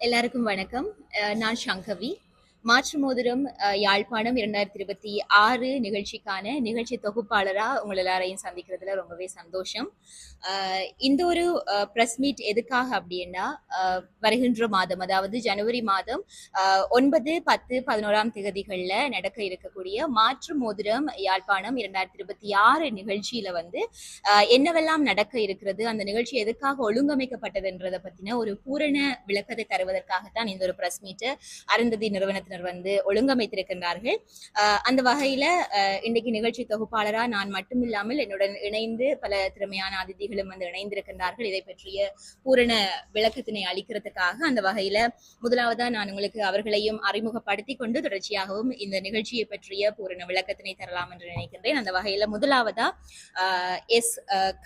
எல்லாருக்கும் வணக்கம். நான் சங்கவி. மாற்று மோதிரம் யாழ்ப்பாணம் 2026 நிகழ்ச்சிக்கான நிகழ்ச்சி தொகுப்பாளரா உங்கள் எல்லாரையும் சந்திக்கிறதுல ரொம்பவே சந்தோஷம். இந்த ஒரு பிரஸ் மீட் எதுக்காக அப்படின்னா, வருகின்ற மாதம், அதாவது ஜனவரி மாதம் 9, 10, 11ஆம் தேதிகள்ல நடக்க இருக்கக்கூடிய மாற்று மோதிரம் யாழ்ப்பாணம் 2026 நிகழ்ச்சியில வந்து என்னவெல்லாம் நடக்க இருக்கிறது, அந்த நிகழ்ச்சி எதுக்காக ஒழுங்கமைக்கப்பட்டதுன்றதை பத்தின ஒரு பூரண விளக்கத்தை தருவதற்காகத்தான் இந்த ஒரு பிரஸ் மீட் அருந்ததி நிறுவனத்தினர் வந்து ஒழுங்கமைத்திருக்கின்றார்கள். அந்த வகையில இன்றைக்கு நிகழ்ச்சி தொகுப்பாளரா நான் மட்டும் இல்லாமல் என்னுடன் இணைந்து பல திறமையான அதிதிகளும் வந்து இணைந்திருக்கின்றார்கள். இதை பற்றிய பூரண விளக்கத்தினை அளிக்கிறதுக்காக அந்த வகையில முதலாவதா நான் உங்களுக்கு அவர்களையும் அறிமுகப்படுத்தி கொண்டு தொடர்ச்சியாகவும் இந்த நிகழ்ச்சியை பற்றிய பூரண விளக்கத்தினை தரலாம் என்று நினைக்கின்றேன். அந்த வகையில முதலாவதா S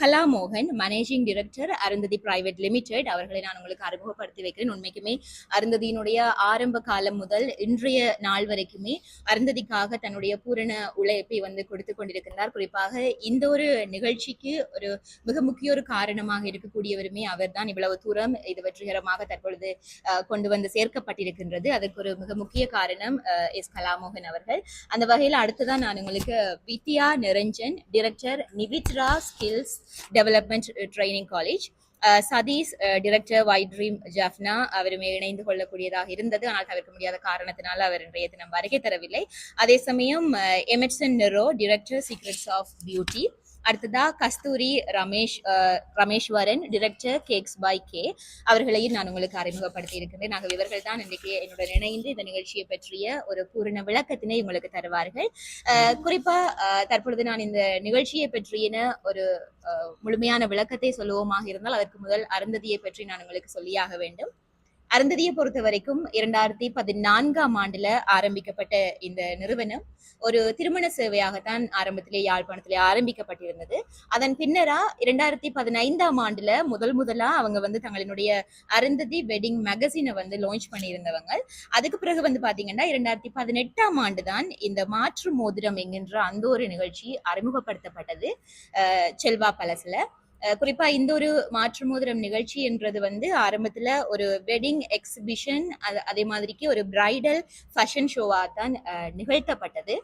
Kalamohan, managing director Arunthathi private limited, அவர்களை நான் உங்களுக்கு அறிமுகப்படுத்தி வைக்கிறேன். உண்மைக்குமே அருந்ததியினுடைய ஆரம்ப காலம் முதல் இன்றைய நாள் வரைக்குமே அருந்ததிக்காக தன்னுடைய பூரண உழைப்பை வந்து கொடுத்து கொண்டிருக்கின்றார். குறிப்பாக இந்த ஒரு நிகழ்ச்சிக்கு ஒரு மிக முக்கிய ஒரு காரணமாக இருக்கக்கூடியவருமே அவர் தான். இவ்வளவு தூரம் இது வெற்றிகரமாக தற்பொழுது கொண்டு வந்து சேர்க்கப்பட்டிருக்கின்றது. அதற்கு ஒரு மிக முக்கிய காரணம் எஸ் கலாமோகன் அவர்கள். அந்த வகையில் அடுத்துதான் நான் உங்களுக்கு Vidya Niranjan, director Nivithra skills development training college, Sathish director white dream Jaffna, அவருமே இணைந்து கொள்ளக்கூடியதாக இருந்தது. ஆனால் தவிர்க்க முடியாத காரணத்தினால அவர் இன்றைய தினம் வருகை தரவில்லை. அதே சமயம் Emerson Nero, director secrets of beauty. அடுத்ததா Kasthuri Rameswaran, director cakes by K, அவர்களையும் நான் உங்களுக்கு அறிமுகப்படுத்தி இருக்கின்றேன். ஆகவே இவர்கள் தான் இன்றைக்கு என்னுடன் இணைந்து இந்த நிகழ்ச்சியை பற்றிய ஒரு பூரண விளக்கத்தினை உங்களுக்கு தருவார்கள். குறிப்பா தற்பொழுது நான் இந்த நிகழ்ச்சியை பற்றிய ஒரு முழுமையான விளக்கத்தை சொல்லுவோமாக இருந்தால் அதற்கு முதல் அருந்ததியை பற்றி நான் உங்களுக்கு சொல்லியாக வேண்டும். அருந்ததியை பொறுத்த வரைக்கும் 2014ஆம் ஆண்டுல ஆரம்பிக்கப்பட்ட இந்த நிறுவனம் ஒரு திருமண சேவையாகத்தான் ஆரம்பத்திலே யாழ்ப்பாணத்திலே ஆரம்பிக்கப்பட்டிருந்தது. அதன் பின்னரா 2015ஆம் ஆண்டுல முதலா அவங்க வந்து தங்களுடைய அருந்ததி வெட்டிங் மேகசினை வந்து லான்ச் பண்ணியிருந்தவங்க. அதுக்கு பிறகு வந்து பாத்தீங்கன்னா 2018ஆம் ஆண்டு தான் இந்த மாற்று மோதிரம் என்கின்ற அந்த ஒரு நிகழ்ச்சி அறிமுகப்படுத்தப்பட்டது செல்வா பலஸ்ல. குறிப்பா இந்த ஒரு மாற்று மோதிரம் நிகழ்ச்சி என்றது வந்து ஆரம்பத்துல ஒரு வெட்டிங் எக்ஸிபிஷன், அதே மாதிரிக்கு ஒரு பிரைடல் ஃபேஷன் ஷோவா தான் நிகழ்த்தப்பட்டது.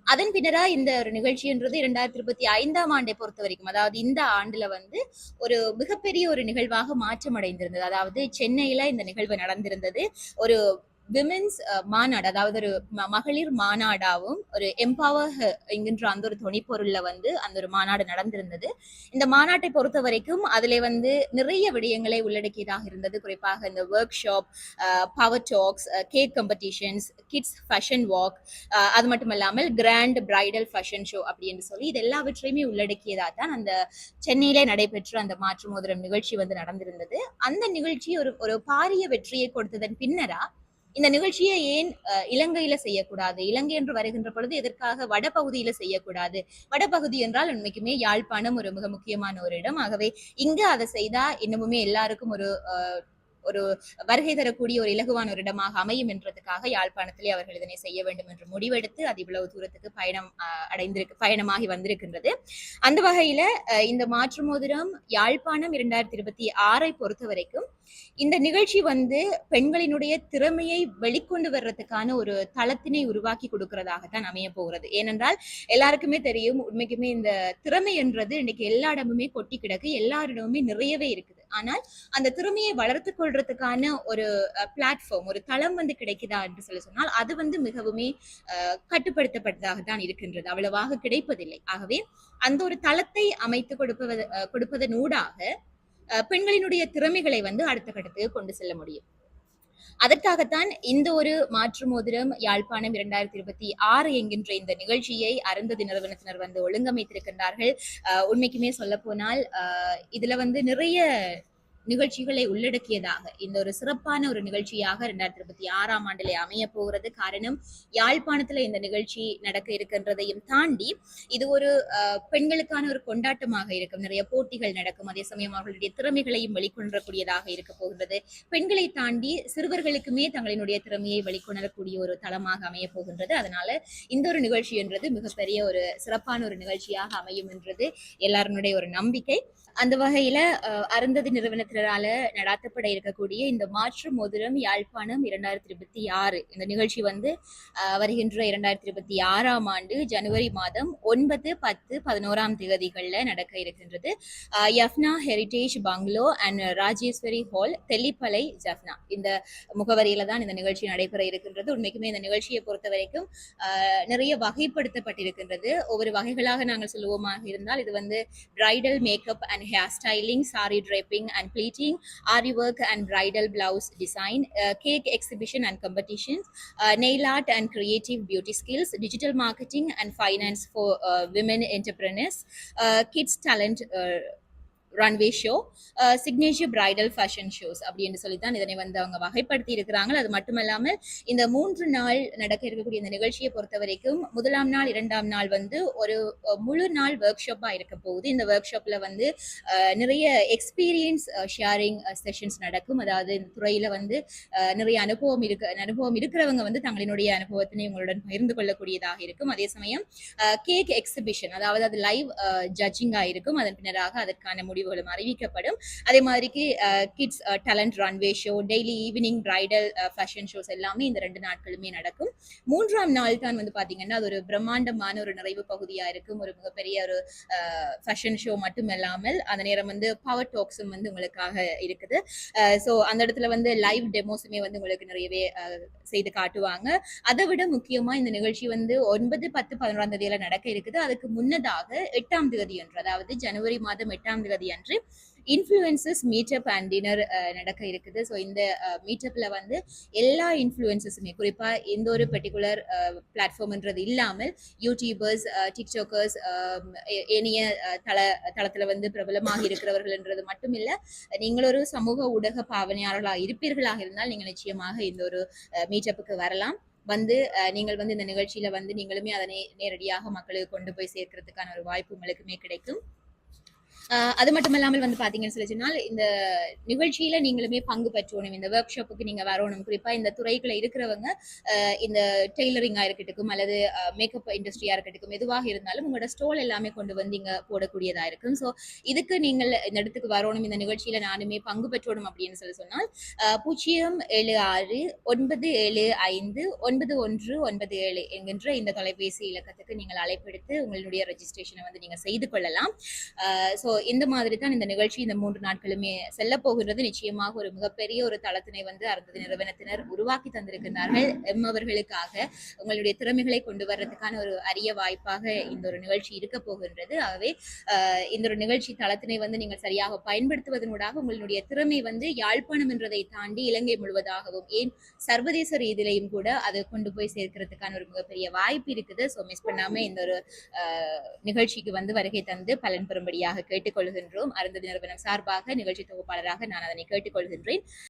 அதன் பின்னரா இந்த ஒரு நிகழ்ச்சி என்றது 2025ஆம் ஆண்டை பொறுத்த வரைக்கும், அதாவது இந்த ஆண்டுல வந்து ஒரு மிகப்பெரிய ஒரு நிகழ்வாக மாற்றம் அடைந்திருந்தது. அதாவது சென்னையில இந்த நிகழ்வு நடந்திருந்தது. ஒரு விமென்ஸ் மாநாடு, அதாவது ஒரு மகளிர் மாநாடாவும் ஒரு எம்பவர் என்கின்ற அந்த ஒரு துணைப்பொருள்ல வந்து அந்த ஒரு மாநாடு நடந்திருந்தது. இந்த மாநாட்டை பொறுத்த வரைக்கும் அதுல வந்து நிறைய விடயங்களை உள்ளடக்கியதாக இருந்தது. குறிப்பாக இந்த workshop, power talks, cake competitions, kids fashion walk, அது மட்டும் இல்லாமல் கிராண்ட் பிரைடல் ஃபேஷன் ஷோ அப்படின்னு சொல்லி இது எல்லாவற்றையுமே உள்ளடக்கியதா தான் அந்த சென்னையிலே நடைபெற்ற அந்த மாற்று மோதிரம் நிகழ்ச்சி வந்து நடந்திருந்தது. அந்த நிகழ்ச்சி ஒரு பாரிய வெற்றியை கொடுத்ததன் பின்னரா இந்த நிகழ்ச்சியை ஏன் இலங்கையில செய்யக்கூடாது, இலங்கை என்று வருகின்ற பொழுது எதற்காக வடபகுதியில செய்யக்கூடாது, வடபகுதி என்றால் உண்மைக்குமே யாழ்ப்பாணம் ஒரு மிக முக்கியமான ஒரு இடம். ஆகவே இங்க அதை செய்தா இன்னமுமே எல்லாருக்கும் ஒரு வருகை தரக்கூடிய ஒரு இலகுவான ஒரு இடமாக அமையும் என்றதுக்காக யாழ்ப்பாணத்திலே அவர்கள் இதனை செய்ய வேண்டும் என்று முடிவெடுத்து அது இவ்வளவு தூரத்துக்கு பயணமாகி வந்திருக்கின்றது. அந்த வகையில இந்த மாற்று மோதிரம் யாழ்ப்பாணம் 2026 பொறுத்த வரைக்கும் இந்த நிகழ்ச்சி வந்து பெண்களினுடைய திறமையை வெளிக்கொண்டு வர்றதுக்கான ஒரு தளத்தினை உருவாக்கி கொடுக்கிறதாகத்தான் அமைய போகிறது. ஏனென்றால் எல்லாருக்குமே தெரியும், உண்மைக்குமே இந்த திறமை என்றது இன்னைக்கு எல்லா இடமுமே கொட்டி கிடக்கு, எல்லாரிடமுமே நிறையவே இருக்குது. ஆனால் அந்த திறமையை வளர்த்து கொள்றதுக்கான ஒரு பிளாட்ஃபார்ம், ஒரு தளம் வந்து கிடைக்குதா என்று சொன்னால் அது வந்து மிகவுமே கட்டுப்படுத்தப்பட்டதாக தான் இருக்கின்றது, அவ்வளவாக கிடைப்பதில்லை. ஆகவே அந்த ஒரு தளத்தை அமைத்து கொடுப்பதனூடாக பெண்களினுடைய திறமைகளை வந்து அடுத்த கட்டத்துக்கு கொண்டு செல்ல முடியும். அதற்காகத்தான் இந்த ஒரு மாற்று மோதிரம் யாழ்ப்பாணம் 2026 என்கின்ற இந்த நிகழ்ச்சியை அருந்ததி நிறுவனத்தினர் வந்து ஒழுங்கமைத்திருக்கின்றார்கள். உண்மைக்குமே சொல்ல போனால் இதுல வந்து நிறைய நிகழ்ச்சிகளை உள்ளடக்கியதாக இந்த ஒரு சிறப்பான ஒரு நிகழ்ச்சியாக 2026ஆம் ஆண்டிலே அமைய போகிறது. காரணம், யாழ்ப்பாணத்துல இந்த நிகழ்ச்சி நடக்க இருக்கின்றதையும் தாண்டி இது ஒரு பெண்களுக்கான ஒரு கொண்டாட்டமாக இருக்கும். நிறைய போட்டிகள் நடக்கும், அதே சமயம் அவர்களுடைய திறமைகளையும் வெளிக்கொணரக்கூடியதாக இருக்க போகின்றது. பெண்களை தாண்டி சிறுவர்களுக்குமே தங்களினுடைய திறமையை வெளிக்கொணரக்கூடிய ஒரு தளமாக அமைய போகின்றது. அதனால இந்த ஒரு நிகழ்ச்சி என்றது மிகப்பெரிய ஒரு சிறப்பான ஒரு நிகழ்ச்சியாக அமையும் என்றது எல்லாருடைய ஒரு நம்பிக்கை. அந்த வகையில அருந்ததி நிறுவனத்தின் நிறுவனத்தினரால நடாத்தப்பட இருக்கக்கூடிய இந்த மாற்று மோதிரம் யாழ்ப்பாணம் 2026 இந்த நிகழ்ச்சி வந்து வருகின்ற 2026ஆம் ஆண்டு ஜனவரி மாதம் 9, 10, 11ஆம் தேதிகளில் நடக்க இருக்கின்றது. Jaffna heritage bungalow and Rajeswari hall, Tellippalai, Jaffna இந்த முகவரியில தான் இந்த நிகழ்ச்சி நடைபெற இருக்கின்றது. உண்மைக்குமே இந்த நிகழ்ச்சியை பொறுத்த வரைக்கும் நிறைய வகைப்படுத்தப்பட்டிருக்கின்றது. ஒவ்வொரு வகைகளாக நாங்கள் சொல்லுவோமாக இருந்தால் இது வந்து bridal makeup and hair styling, sorry draping and pleating, ari work and bridal blouse design, cake exhibition and competitions, nail art and creative beauty skills, digital marketing and finance for women entrepreneurs, kids talent runway show, signature bridal fashion shows அப்படின்னு சொல்லித்தான் இதனை வந்து அவங்க வகைப்படுத்தி இருக்கிறாங்க. அது மட்டுமல்லாமல் இந்த 3 நாள் நடக்க இருக்கக்கூடிய இந்த நிகழ்ச்சியை பொறுத்த வரைக்கும் முதலாம் நாள் 2ஆம் நாள் வந்து ஒரு முழு நாள் ஒர்க் ஷாப்பா இருக்க போகுது. இந்த ஒர்க் ஷாப்ல வந்து நிறைய எக்ஸ்பீரியன்ஸ் ஷேரிங் செஷன்ஸ் நடக்கும். அதாவது இந்த துறையில வந்து நிறைய அனுபவம் இருக்கிறவங்க வந்து தங்களினுடைய அனுபவத்தினை உங்களுடன் பகிர்ந்து கொள்ளக்கூடியதாக இருக்கும். அதே சமயம் கேக் எக்ஸிபிஷன், அதாவது அது லைவ் ஜட்ஜிங்கா இருக்கும். அதன் பின்னராக அதற்கான முடிவுகளும் அறிவிக்கப்படும். அதே மாதிரிக்கு kids talent runway show, daily evening bridal fashion shows எல்லாமே இந்த 2 நாட்களுமே நடக்கும். 3ஆம் நாள் தான் வந்து பாத்தீங்கன்னா அது ஒரு பிரம்மாண்டமான ஒரு நிறைவு பகுதியா இருக்கும். ஒரு மிகப்பெரிய ஒரு ஃபேஷன் ஷோ மட்டும் இல்லாமல் அந்த நேரம் வந்து பவர் டாக்ஸும் வந்து உங்களுக்காக இருக்குது. ஸோ அந்த இடத்துல வந்து லைவ் டெமோஸுமே வந்து உங்களுக்கு நிறையவே செய்து காட்டுவாங்க. அதை விட முக்கியமா இந்த நிகழ்ச்சி வந்து 9, 10, 11ஆம் தேதியில நடக்க இருக்குது. அதுக்கு முன்னதாக 8ஆம் தேதி அன்று, அதாவது ஜனவரி மாதம் 8ஆம் தேதி அன்று இன்ஃப்ளூயன்சஸ் மீட்டப் அண்ட் டின்னர் நடக்க இருக்குது. ஸோ இந்த மீட்டப்ல வந்து எல்லா இன்ஃப்ளூயன்சஸுமே, குறிப்பா எந்த ஒரு பர்டிகுலர் பிளாட்ஃபார்ம்ன்றது இல்லாமல் யூடியூபர்ஸ், டிக்டாக்கர்ஸ், ஏனைய தளத்துல வந்து பிரபலமாக இருக்கிறவர்கள்ன்றது மட்டும் இல்ல, நீங்கள் ஒரு சமூக ஊடக பாவனையாளர்களாக இருப்பீர்களாக இருந்தால் நீங்கள் நிச்சயமாக இந்த ஒரு மீட்டப்புக்கு வரலாம். வந்து நீங்கள் வந்து இந்த நிகழ்ச்சியில வந்து நீங்களுமே அதனை நேரடியாக மக்களுக்கு கொண்டு போய் சேர்க்கிறதுக்கான ஒரு வாய்ப்பு உங்களுக்குமே கிடைக்கும். அது மட்டும் இல்லாமல் வந்து பாத்தீங்கன்னு சொல்லி சொன்னால் இந்த நிகழ்ச்சியில நீங்களுமே பங்கு பெற்றோணும். இந்த ஒர்க் ஷாப்புக்கு நீங்க வரணும். குறிப்பா இந்த துறைக்குள்ள இருக்கிறவங்க இந்த டெய்லரிங்கா இருக்கட்டும் அல்லது மேக்கப் இண்டஸ்ட்ரியா இருக்கட்டும், எதுவாக இருந்தாலும் உங்களோட ஸ்டால் எல்லாமே கொண்டு வந்து இங்க போடக்கூடியதா இருக்கும். ஸோ இதுக்கு நீங்கள் இந்த இடத்துக்கு வரணும், இந்த நிகழ்ச்சியில நானுமே பங்கு பெற்றோணும் அப்படின்னு சொல்லி சொன்னால் 076-975-9197 என்கின்ற இந்த தொலைபேசி இலக்கத்துக்கு நீங்கள் அழைப்பெடுத்து உங்களுடைய ரெஜிஸ்ட்ரேஷனை வந்து நீங்க செய்து கொள்ளலாம். ஸோ இந்த மாதிரி தான் இந்த நிகழ்ச்சி இந்த 3 நாட்களுமே செல்ல போகின்றது. நிச்சயமாக ஒரு மிகப்பெரிய ஒரு தளத்தினை வந்து அருந்ததி நிறுவனத்தினர் உருவாக்கி தந்திருக்கின்றார்கள். அவர்களுக்காக உங்களுடைய திறமைகளை கொண்டு வர்றதுக்கான ஒரு அரிய வாய்ப்பாக இந்த ஒரு நிகழ்ச்சி இருக்க போகின்றது. ஆகவே இந்த ஒரு நிகழ்ச்சி தளத்தினை வந்து நீங்கள் சரியாக பயன்படுத்துவதனூடாக உங்களுடைய திறமை வந்து யாழ்ப்பாணம் என்றதை தாண்டி இலங்கை முழுவதாகவும், ஏன் சர்வதேச ரீதியிலையும் கூட அதை கொண்டு போய் சேர்க்கிறதுக்கான ஒரு மிகப்பெரிய வாய்ப்பு இருக்குது. ஸோ மிஸ் பண்ணாம இந்த ஒரு நிகழ்ச்சிக்கு வந்து வருகை தந்து பலன் பெறும்படியாக கேட்டுக்கொள்கின்றோம். அருந்ததி நிறுவனம் சார்பாக நிகழ்ச்சி தொகுப்பாளராக நான் அதனை கேட்டுக்கொள்கின்றேன்.